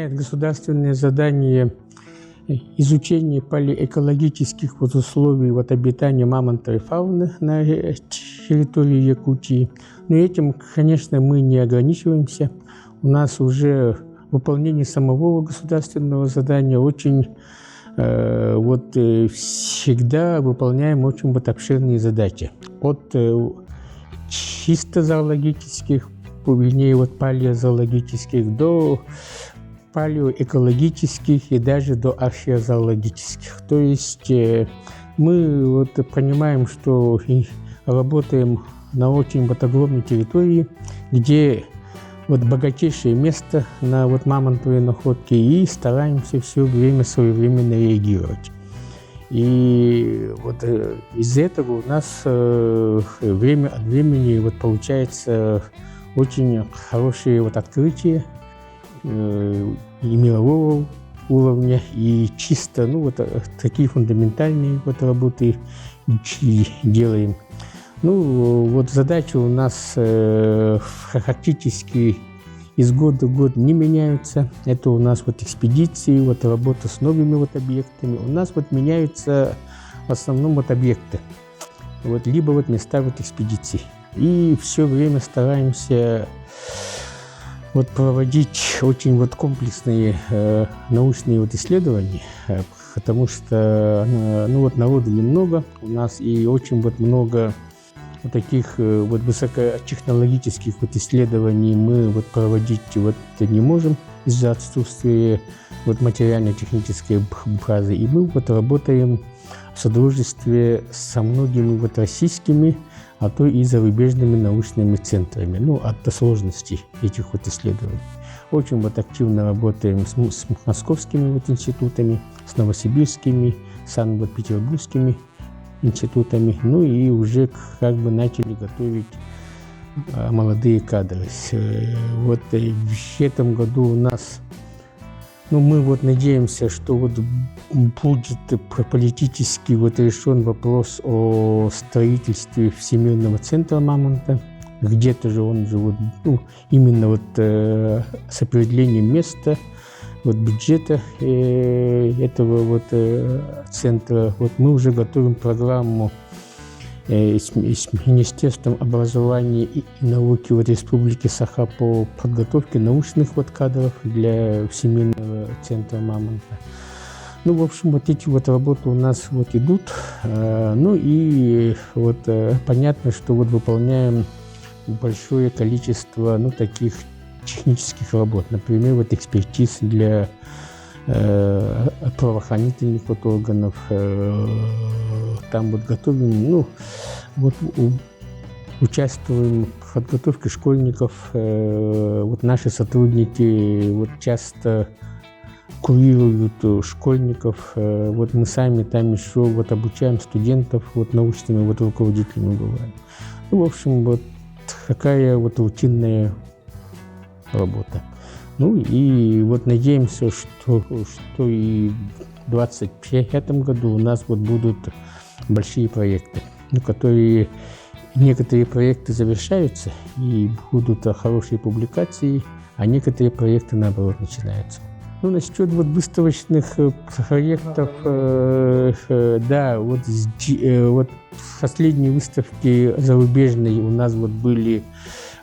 выполняет государственные задания изучения палеоэкологических условий обитания мамонтовой фауны на территории Якутии. Но этим, конечно, мы не ограничиваемся. У нас уже выполнение самого государственного задания очень всегда выполняем очень обширные задачи. От чисто зоологических, вернее, палеозоологических до палеоэкологических и даже до археозоологических. То есть мы понимаем, что работаем на очень огромной территории, где богатейшее место на мамонтовые находки, и стараемся все время своевременно реагировать. И из-за этого у нас время от времени получается очень хорошие открытия и мирового уровня, и чисто такие фундаментальные работы делаем. Задачи у нас фактически из года в год не меняются. Это у нас экспедиции, работа с новыми объектами. У нас меняются в основном объекты, либо места экспедиций. И все время стараемся проводить очень такие научные исследования, потому что народу немного у нас, и очень много таких высокотехнологических исследований мы проводить не можем из-за отсутствия материально-технической базы. И мы работаем в содружестве со многими российскими, а то и зарубежными научными центрами, от сложностей этих исследований. Очень активно работаем с московскими институтами, с новосибирскими, санкт-петербургскими институтами, и уже начали готовить молодые кадры. В этом году у нас, мы надеемся, что будет политически определен вопрос о строительстве Всемирного центра мамонта. Где-то же он же именно с определением места, бюджета этого центра. Мы уже готовим программу с Министерством образования и науки Республики Саха по подготовке научных кадров для Всемирного центра мамонта. В общем, эти работы у нас идут. И понятно, что выполняем большое количество таких технических работ, например, экспертиз для правоохранительных органов. Там готовим, участвуем в подготовке школьников. Наши сотрудники часто курируют школьников. Мы сами там еще обучаем студентов, научными руководителями бываем. В общем, такая рутинная работа. И надеемся, что и в 2025 году у нас будут большие проекты, которые некоторые проекты завершаются и будут хорошие публикации, а некоторые проекты наоборот начинаются. Насчет выставочных проектов, да, последние выставки зарубежные у нас были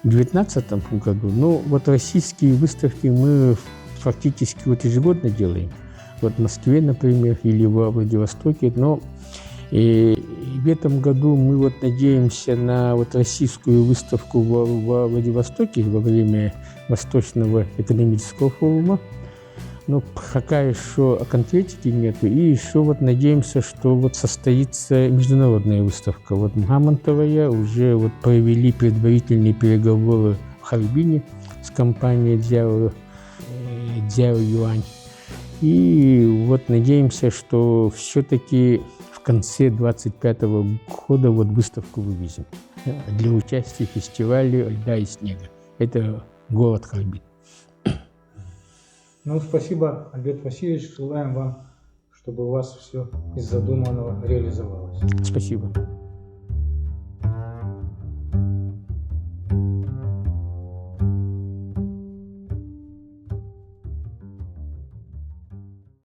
в 2019 году, но российские выставки мы фактически ежегодно делаем. В Москве, например, или во Владивостоке, но в этом году мы надеемся на российскую выставку во Владивостоке во время Восточного экономического форума. Но пока еще конкретики нету. И еще надеемся, что состоится международная выставка. Мамонтовая. Уже провели предварительные переговоры в Харбине с компанией Дзяо Юань. И надеемся, что все-таки в конце 2025 года выставку вывезем для участия в фестивале «Льда и снега». Это город Харбин. Спасибо, Альберт Васильевич. Желаем вам, чтобы у вас все из задуманного реализовалось. Спасибо.